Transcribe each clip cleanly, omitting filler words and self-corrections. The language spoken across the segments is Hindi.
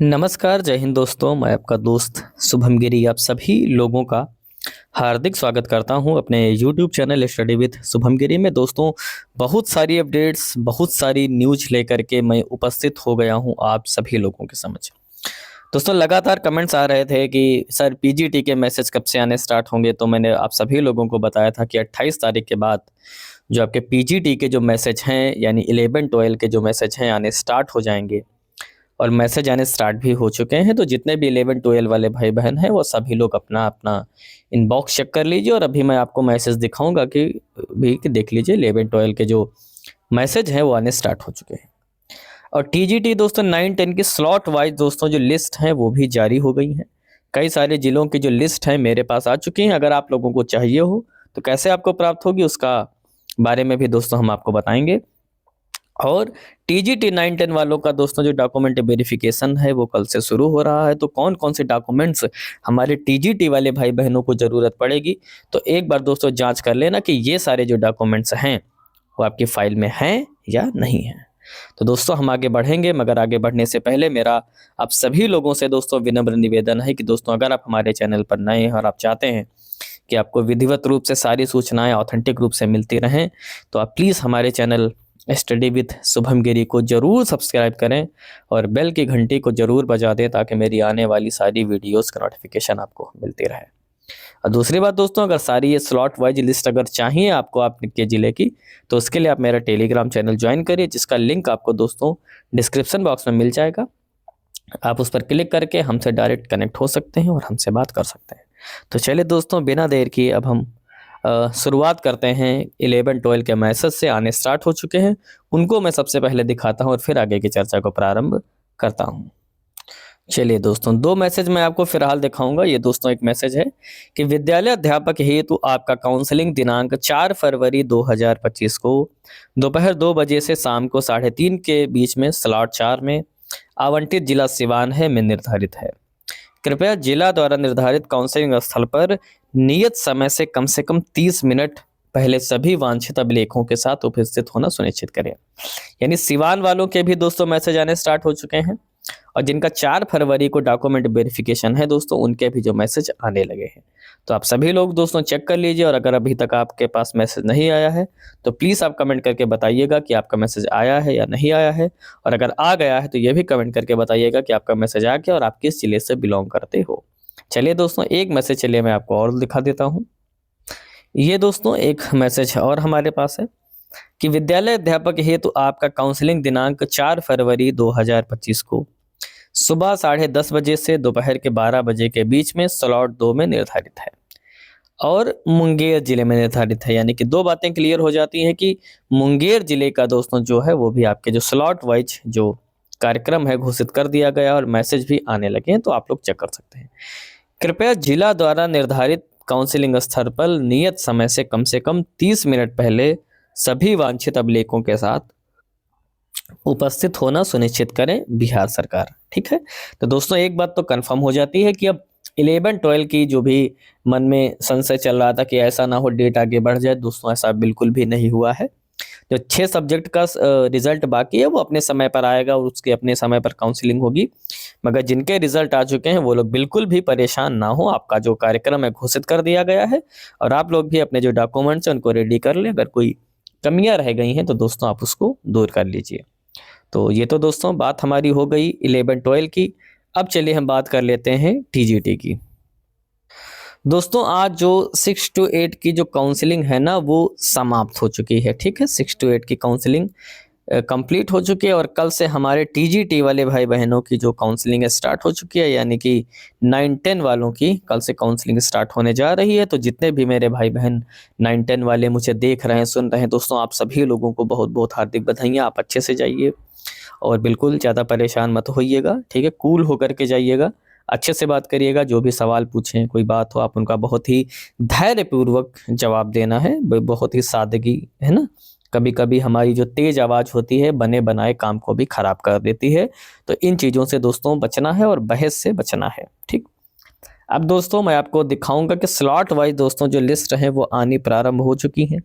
नमस्कार, जय हिंद दोस्तों। मैं आपका दोस्त शुभम गिरी आप सभी लोगों का हार्दिक स्वागत करता हूं अपने YouTube channel study with Shubham Giri में। दोस्तों, बहुत सारी अपडेट्स, बहुत सारी न्यूज़ लेकर के मैं उपस्थित हो गया हूं आप सभी लोगों के समक्ष। दोस्तों, लगातार कमेंट्स आ रहे थे कि सर पीजीटी के मैसेज कब से आने स्टार्ट होंगे। तो मैंने आप सभी लोगों को बताया था कि 28 तारीख के बाद जो आपके पीजीटी के जो मैसेज हैं, यानी 11-12 के जो मैसेज हैं, आने स्टार्ट हो जाएंगे। और मैसेज आने स्टार्ट भी हो चुके हैं। तो जितने भी 11-12 वाले भाई बहन हैं, वो सभी लोग अपना अपना इनबॉक्स चेक कर लीजिए। और अभी मैं आपको मैसेज दिखाऊंगा कि देख लीजिए 11-12 के जो मैसेज हैं वो आने स्टार्ट हो चुके हैं। और टीजीटी दोस्तों 9-10 की स्लॉट वाइज दोस्तों जो लिस्ट हैं वो भी जारी हो गई हैं। कई सारे जिलों की जो लिस्ट है मेरे पास आ चुकी हैं। अगर आप लोगों को चाहिए हो तो कैसे आपको प्राप्त होगी उसका बारे में भी दोस्तों हम आपको बताएंगे। और टीजीटी 9-10 वालों का दोस्तों जो डॉक्यूमेंट वेरिफिकेशन है वो कल से शुरू हो रहा है। तो कौन कौन से डॉक्यूमेंट्स हमारे टीजीटी वाले भाई बहनों को ज़रूरत पड़ेगी, तो एक बार दोस्तों जांच कर लेना कि ये सारे जो डॉक्यूमेंट्स हैं वो आपकी फाइल में हैं या नहीं हैं। तो दोस्तों हम आगे बढ़ेंगे, मगर आगे बढ़ने से पहले मेरा आप सभी लोगों से दोस्तों विनम्र निवेदन है कि दोस्तों अगर आप हमारे चैनल पर नए हैं और आप चाहते हैं कि आपको विधिवत रूप से सारी सूचनाएं ऑथेंटिक रूप से मिलती रहें, तो आप प्लीज़ हमारे चैनल स्टडी विद शुभम गिरी को जरूर सब्सक्राइब करें और बेल की घंटी को जरूर बजा दें ताकि मेरी आने वाली सारी वीडियोस का नोटिफिकेशन आपको मिलती रहे। और दूसरी बात दोस्तों, अगर सारी ये स्लॉट वाइज लिस्ट अगर चाहिए आपको आपके ज़िले की, तो उसके लिए आप मेरा टेलीग्राम चैनल ज्वाइन करिए, जिसका लिंक आपको दोस्तों डिस्क्रिप्शन बॉक्स में मिल जाएगा। आप उस पर क्लिक करके हमसे डायरेक्ट कनेक्ट हो सकते हैं और हमसे बात कर सकते हैं। तो चलिए दोस्तों, बिना देर किए अब हम शुरुआत करते हैं। 11-12 के मैसेज से आने स्टार्ट हो चुके हैं, उनको मैं सबसे पहले दिखाता हूं और फिर आगे की चर्चा को प्रारंभ करता हूं। चलिए दोस्तों, दो मैसेज मैं आपको फिलहाल दिखाऊंगा। ये दोस्तों एक मैसेज है कि विद्यालय अध्यापक हेतु आपका काउंसलिंग दिनांक 4 फरवरी 2025 को दोपहर 2 बजे से शाम को 3:30 के बीच में स्लॉट 4 में आवंटित जिला सिवान है में निर्धारित है। कृपया जिला द्वारा निर्धारित काउंसलिंग स्थल पर नियत समय से कम 30 मिनट पहले सभी वांछित अभिलेखों के साथ उपस्थित होना सुनिश्चित करें। यानी सिवान वालों के भी दोस्तों मैसेज आने स्टार्ट हो चुके हैं, और जिनका 4 फरवरी को डॉक्यूमेंट वेरिफिकेशन है दोस्तों, उनके भी जो मैसेज आने लगे हैं। तो आप सभी लोग दोस्तों चेक कर लीजिए, और अगर अभी तक आपके पास मैसेज नहीं आया है तो प्लीज़ आप कमेंट करके बताइएगा कि आपका मैसेज आया है या नहीं आया है। और अगर आ गया है तो ये भी कमेंट करके बताइएगा कि आपका मैसेज आ गया और आप किस जिले से बिलोंग करते हो। चलिए दोस्तों, एक मैसेज चलिए मैं आपको और दिखा देता हूँ। ये दोस्तों एक मैसेज और हमारे पास है कि विद्यालय अध्यापक हेतु आपका काउंसलिंग दिनांक 4 फरवरी 2025 को सुबह 10:30 बजे से दोपहर के 12 बजे के बीच में स्लॉट 2 में निर्धारित है और मुंगेर जिले में निर्धारित है। यानी कि दो बातें क्लियर हो जाती हैं कि मुंगेर जिले का दोस्तों जो है वो भी आपके जो स्लॉट वाइज जो कार्यक्रम है घोषित कर दिया गया और मैसेज भी आने लगे हैं, तो आप लोग चेक कर सकते हैं। कृपया जिला द्वारा निर्धारित काउंसलिंग स्थल पर नियत समय से कम 30 मिनट पहले सभी वांछित अभिलेखों के साथ उपस्थित होना सुनिश्चित करें, बिहार सरकार। ठीक है, तो दोस्तों एक बात तो कंफर्म हो जाती है कि अब 11-12 की जो भी मन में संशय चल रहा था कि ऐसा ना हो डेट आगे बढ़ जाए, दोस्तों ऐसा बिल्कुल भी नहीं हुआ है। जो 6 सब्जेक्ट का रिजल्ट बाकी है वो अपने समय पर आएगा और उसके अपने समय पर काउंसलिंग होगी। मगर जिनके रिजल्ट आ चुके हैं वो लोग बिल्कुल भी परेशान ना हो, आपका जो कार्यक्रम है घोषित कर दिया गया है और आप लोग भी अपने जो डॉक्यूमेंट्स हैं उनको रेडी कर लें। अगर कोई कमियां रह गई हैं तो दोस्तों आप उसको दूर कर लीजिए। तो ये तो दोस्तों बात हमारी हो गई 11-12 की। अब चलिए हम बात कर लेते हैं टीजीटी की। दोस्तों आज जो 6 to 8 की जो काउंसलिंग है ना वो समाप्त हो चुकी है। ठीक है, 6 to 8 की काउंसलिंग कंप्लीट हो चुकी है और कल से हमारे टीजीटी वाले भाई बहनों की जो काउंसलिंग स्टार्ट हो चुकी है, यानी कि 9-10 वालों की कल से काउंसलिंग स्टार्ट होने जा रही है। तो जितने भी मेरे भाई बहन 9-10 वाले मुझे देख रहे हैं, सुन रहे हैं, दोस्तों आप सभी लोगों को बहुत बहुत हार्दिक बधाइयाँ। आप अच्छे से जाइए और बिल्कुल ज़्यादा परेशान मत होइएगा। ठीक है, कूल होकर के जाइएगा, अच्छे से बात करिएगा। जो भी सवाल पूछें, कोई बात हो, आप उनका बहुत ही धैर्यपूर्वक जवाब देना है, बहुत ही सादगी है ना। कभी कभी हमारी जो तेज आवाज़ होती है बने बनाए काम को भी खराब कर देती है। तो इन चीज़ों से दोस्तों बचना है और बहस से बचना है। ठीक, अब दोस्तों मैं आपको दिखाऊंगा कि स्लॉट वाइज दोस्तों जो लिस्ट है वो आनी प्रारंभ हो चुकी हैं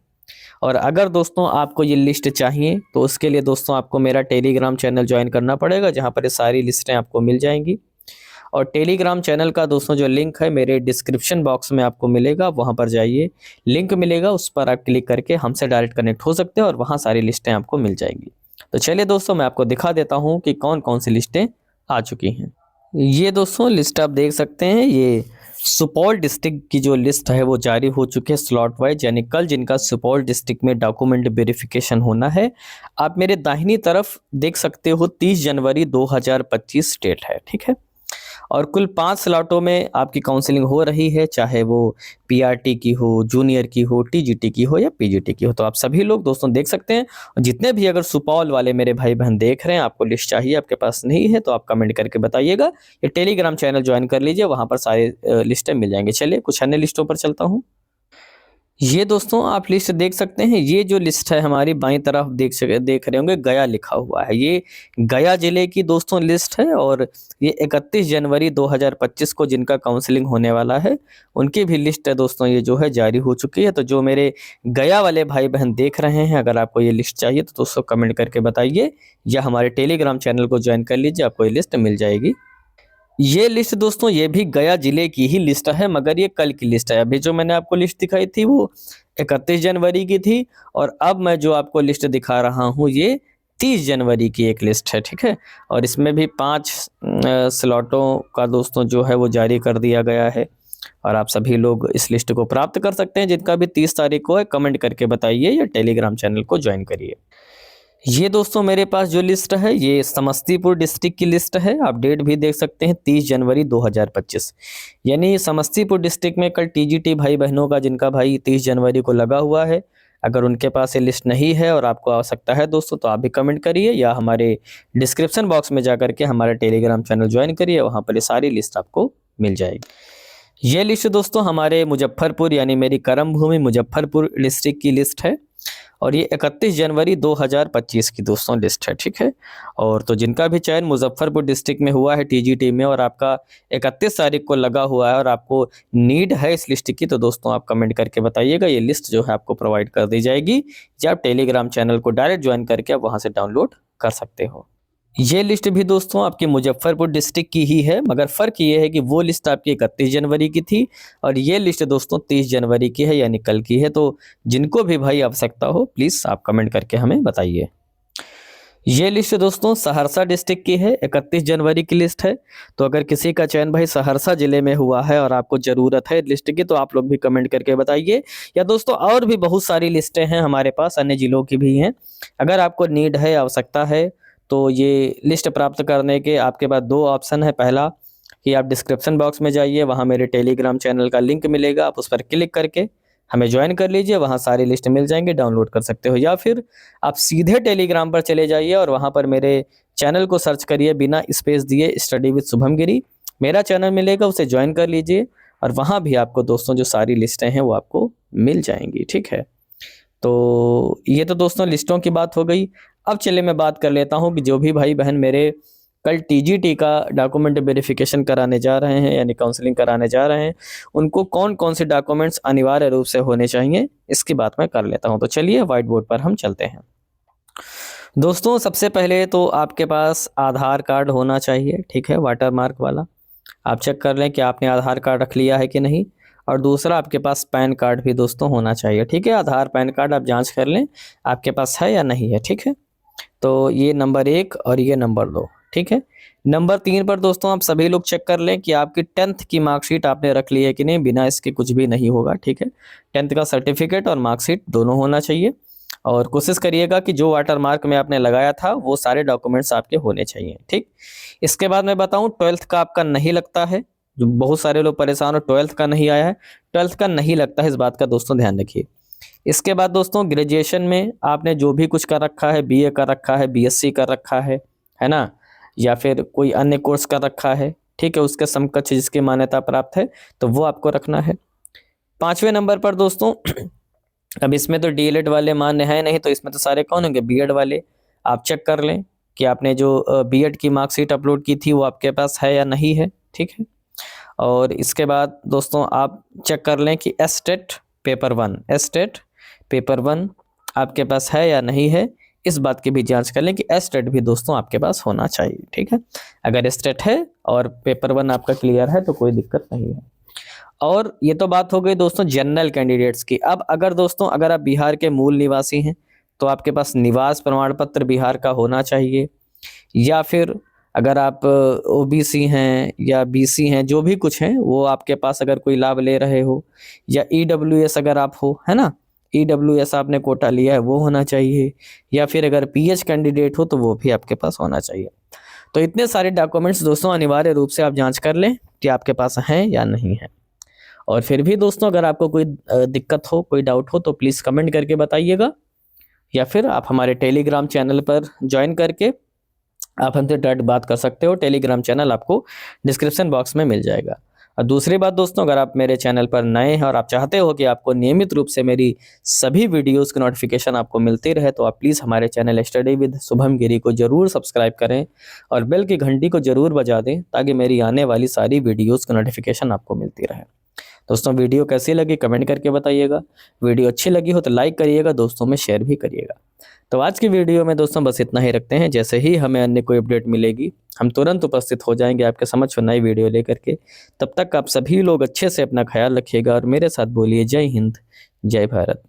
और अगर दोस्तों आपको ये लिस्ट चाहिए तो उसके लिए दोस्तों आपको मेरा टेलीग्राम चैनल ज्वाइन करना पड़ेगा, जहाँ पर ये सारी लिस्टें आपको मिल जाएंगी। और टेलीग्राम चैनल का दोस्तों जो लिंक है मेरे डिस्क्रिप्शन बॉक्स में आपको मिलेगा, वहाँ पर जाइए, लिंक मिलेगा, उस पर आप क्लिक करके हमसे डायरेक्ट कनेक्ट हो सकते हैं और वहाँ सारी लिस्टें आपको मिल जाएंगी। तो चलिए दोस्तों मैं आपको दिखा देता हूँ कि कौन कौन सी लिस्टें आ चुकी हैं। ये दोस्तों लिस्ट आप देख सकते हैं, ये सुपौल डिस्ट्रिक्ट की जो लिस्ट है वो जारी हो चुकी है स्लॉट वाइज, यानी कल जिनका सुपौल डिस्ट्रिक्ट में डॉक्यूमेंट वेरिफिकेशन होना है। आप मेरे दाहिनी तरफ देख सकते हो 30 जनवरी 2025 डेट है, ठीक है। और कुल 5 स्लॉटों में आपकी काउंसलिंग हो रही है, चाहे वो पीआरटी की हो, जूनियर की हो, टीजीटी की हो या पीजीटी की हो। तो आप सभी लोग दोस्तों देख सकते हैं। और जितने भी अगर सुपौल वाले मेरे भाई बहन देख रहे हैं, आपको लिस्ट चाहिए, आपके पास नहीं है, तो आप कमेंट करके बताइएगा। ये टेलीग्राम चैनल ज्वाइन कर लीजिए, वहाँ पर सारे लिस्टें मिल जाएंगे। चलिए कुछ अन्य लिस्टों पर चलता हूँ। ये दोस्तों आप लिस्ट देख सकते हैं, ये जो लिस्ट है हमारी बाईं तरफ देख रहे होंगे, गया लिखा हुआ है। ये गया जिले की दोस्तों लिस्ट है और ये 31 जनवरी 2025 को जिनका काउंसलिंग होने वाला है उनकी भी लिस्ट है दोस्तों, ये जो है जारी हो चुकी है। तो जो मेरे गया वाले भाई बहन देख रहे हैं, अगर आपको ये लिस्ट चाहिए तो दोस्तों कमेंट करके बताइए या हमारे टेलीग्राम चैनल को ज्वाइन कर लीजिए, आपको ये लिस्ट मिल जाएगी। ये लिस्ट दोस्तों ये भी गया जिले की ही लिस्ट है, मगर ये कल की लिस्ट है। अभी जो मैंने आपको लिस्ट दिखाई थी वो 31 जनवरी की थी, और अब मैं जो आपको लिस्ट दिखा रहा हूँ ये 30 जनवरी की एक लिस्ट है, ठीक है। और इसमें भी 5 स्लॉटों का दोस्तों जो है वो जारी कर दिया गया है, और आप सभी लोग इस लिस्ट को प्राप्त कर सकते हैं। जिनका भी 30 तारीख को है कमेंट करके बताइए या टेलीग्राम चैनल को ज्वाइन करिए। ये दोस्तों मेरे पास जो लिस्ट है ये समस्तीपुर डिस्ट्रिक्ट की लिस्ट है। आप डेट भी देख सकते हैं 30 जनवरी 2025, यानी समस्तीपुर डिस्ट्रिक्ट में कल टीजीटी भाई बहनों का जिनका भाई 30 जनवरी को लगा हुआ है, अगर उनके पास ये लिस्ट नहीं है और आपको आवश्यकता है दोस्तों तो आप भी कमेंट करिए या हमारे डिस्क्रिप्शन बॉक्स में जा करके हमारा टेलीग्राम चैनल ज्वाइन करिए, वहाँ पर ये सारी लिस्ट आपको मिल जाएगी। ये लिस्ट दोस्तों हमारे मुजफ्फरपुर यानी मेरी कर्म भूमि मुजफ्फरपुर डिस्ट्रिक्ट की लिस्ट है, और ये 31 जनवरी 2025 की दोस्तों लिस्ट है, ठीक है। और तो जिनका भी चयन मुजफ्फरपुर डिस्ट्रिक्ट में हुआ है टीजीटी में और आपका 31 तारीख को लगा हुआ है और आपको नीड है इस लिस्ट की, तो दोस्तों आप कमेंट करके बताइएगा। ये लिस्ट जो है आपको प्रोवाइड कर दी जाएगी, या आप टेलीग्राम चैनल को डायरेक्ट ज्वाइन करके आप वहाँ से डाउनलोड कर सकते हो। ये लिस्ट भी दोस्तों आपकी मुजफ्फरपुर डिस्ट्रिक्ट की ही है, मगर फ़र्क ये है कि वो लिस्ट आपकी 31 जनवरी की थी और ये लिस्ट दोस्तों 30 जनवरी की है, यानी कल की है। तो जिनको भी भाई आवश्यकता हो प्लीज़ आप कमेंट करके हमें बताइए। ये लिस्ट दोस्तों सहरसा डिस्ट्रिक्ट की है, 31 जनवरी की लिस्ट है। तो अगर किसी का चयन भाई सहरसा जिले में हुआ है और आपको ज़रूरत है लिस्ट की, तो आप लोग भी कमेंट करके बताइए। या दोस्तों और भी बहुत सारी लिस्टें हैं हमारे पास, अन्य जिलों की भी हैं। अगर आपको नीड है, आवश्यकता है, तो ये लिस्ट प्राप्त करने के आपके पास 2 ऑप्शन है। पहला कि आप डिस्क्रिप्शन बॉक्स में जाइए, वहाँ मेरे टेलीग्राम चैनल का लिंक मिलेगा, आप उस पर क्लिक करके हमें ज्वाइन कर लीजिए, वहाँ सारी लिस्ट मिल जाएंगे, डाउनलोड कर सकते हो। या फिर आप सीधे टेलीग्राम पर चले जाइए और वहाँ पर मेरे चैनल को सर्च करिए बिना स्पेस दिए, स्टडी विद शुभम गिरी मेरा चैनल मिलेगा, उसे ज्वाइन कर लीजिए और वहाँ भी आपको दोस्तों जो सारी लिस्टें हैं वो आपको मिल जाएंगी, ठीक है। तो ये तो दोस्तों लिस्टों की बात हो गई। अब चलिए मैं बात कर लेता हूँ कि जो भी भाई बहन मेरे कल टीजीटी का डॉक्यूमेंट वेरिफिकेशन कराने जा रहे हैं यानी काउंसलिंग कराने जा रहे हैं, उनको कौन कौन से डॉक्यूमेंट्स अनिवार्य रूप से होने चाहिए इसकी बात मैं कर लेता हूं। तो चलिए व्हाइट बोर्ड पर हम चलते हैं। दोस्तों सबसे पहले तो आपके पास आधार कार्ड होना चाहिए, ठीक है, वाटर मार्क वाला। आप चेक कर लें कि आपने आधार कार्ड रख लिया है कि नहीं। और दूसरा आपके पास पैन कार्ड भी दोस्तों होना चाहिए, ठीक है। आधार पैन कार्ड आप जांच कर लें आपके पास है या नहीं है, ठीक है। तो ये नंबर 1 और ये नंबर 2, ठीक है। नंबर 3 पर दोस्तों आप सभी लोग चेक कर लें कि आपकी 10th की मार्कशीट आपने रख ली है कि नहीं, बिना इसके कुछ भी नहीं होगा, ठीक है। 10th का सर्टिफिकेट और मार्कशीट दोनों होना चाहिए। और कोशिश करिएगा कि जो वाटर मार्क में आपने लगाया था वो सारे डॉक्यूमेंट्स आपके होने चाहिए, ठीक। इसके बाद मैं बताऊं 12th का आपका नहीं लगता है, जो बहुत सारे लोग परेशान हो 12th का नहीं आया है, 12th का नहीं लगता है, इस बात का दोस्तों ध्यान रखिए। इसके बाद दोस्तों ग्रेजुएशन में आपने जो भी कुछ कर रखा है, बीए कर रखा है, बीएससी कर रखा है ना, या फिर कोई अन्य कोर्स कर रखा है, ठीक है, उसके समकक्ष जिसकी मान्यता प्राप्त है तो वो आपको रखना है। 5वें नंबर पर दोस्तों अब इसमें तो डीएलएड वाले मान्य है नहीं, तो इसमें तो सारे कौन होंगे, बीएड वाले। आप चेक कर लें कि आपने जो बीएड की मार्कशीट अपलोड की थी वो आपके पास है या नहीं है, ठीक है। और इसके बाद दोस्तों आप चेक कर लें कि एस्टेट पेपर 1 आपके पास है या नहीं है, इस बात की भी जांच कर लें कि एस्टेट भी दोस्तों आपके पास होना चाहिए। ठीक है, अगर एस्टेट है और पेपर 1 आपका क्लियर है तो कोई दिक्कत नहीं है। और ये तो बात हो गई दोस्तों जनरल कैंडिडेट्स की। अब अगर दोस्तों अगर आप बिहार के मूल निवासी हैं तो आपके पास निवास प्रमाण पत्र बिहार का होना चाहिए, या फिर अगर आप ओबीसी हैं या बीसी हैं, जो भी कुछ हैं वो आपके पास अगर कोई लाभ ले रहे हो, या ईडब्ल्यूएस अगर आप हो, है ना, ईडब्ल्यूएस आपने कोटा लिया है वो होना चाहिए, या फिर अगर पीएच कैंडिडेट हो तो वो भी आपके पास होना चाहिए। तो इतने सारे डॉक्यूमेंट्स दोस्तों अनिवार्य रूप से आप जांच कर लें कि आपके पास हैं या नहीं है। और फिर भी दोस्तों अगर आपको कोई दिक्कत हो, कोई डाउट हो तो प्लीज़ कमेंट करके बताइएगा, या फिर आप हमारे टेलीग्राम चैनल पर ज्वाइन करके आप हमसे डायरेक्ट बात कर सकते हो। टेलीग्राम चैनल आपको डिस्क्रिप्शन बॉक्स में मिल जाएगा। और दूसरी बात दोस्तों, अगर आप मेरे चैनल पर नए हैं और आप चाहते हो कि आपको नियमित रूप से मेरी सभी वीडियोस की नोटिफिकेशन आपको मिलती रहे, तो आप प्लीज़ हमारे चैनल स्टडी विद शुभम गिरी को ज़रूर सब्सक्राइब करें और बेल की घंटी को ज़रूर बजा दें, ताकि मेरी आने वाली सारी वीडियोज़ की नोटिफिकेशन आपको मिलती रहे। दोस्तों वीडियो कैसी लगी कमेंट करके बताइएगा। वीडियो अच्छी लगी हो तो लाइक करिएगा, दोस्तों में शेयर भी करिएगा। तो आज की वीडियो में दोस्तों बस इतना ही रखते हैं। जैसे ही हमें अन्य कोई अपडेट मिलेगी हम तुरंत उपस्थित हो जाएंगे आपके समक्ष नई वीडियो लेकर के। तब तक आप सभी लोग अच्छे से अपना ख्याल रखिएगा और मेरे साथ बोलिए जय हिंद, जय भारत।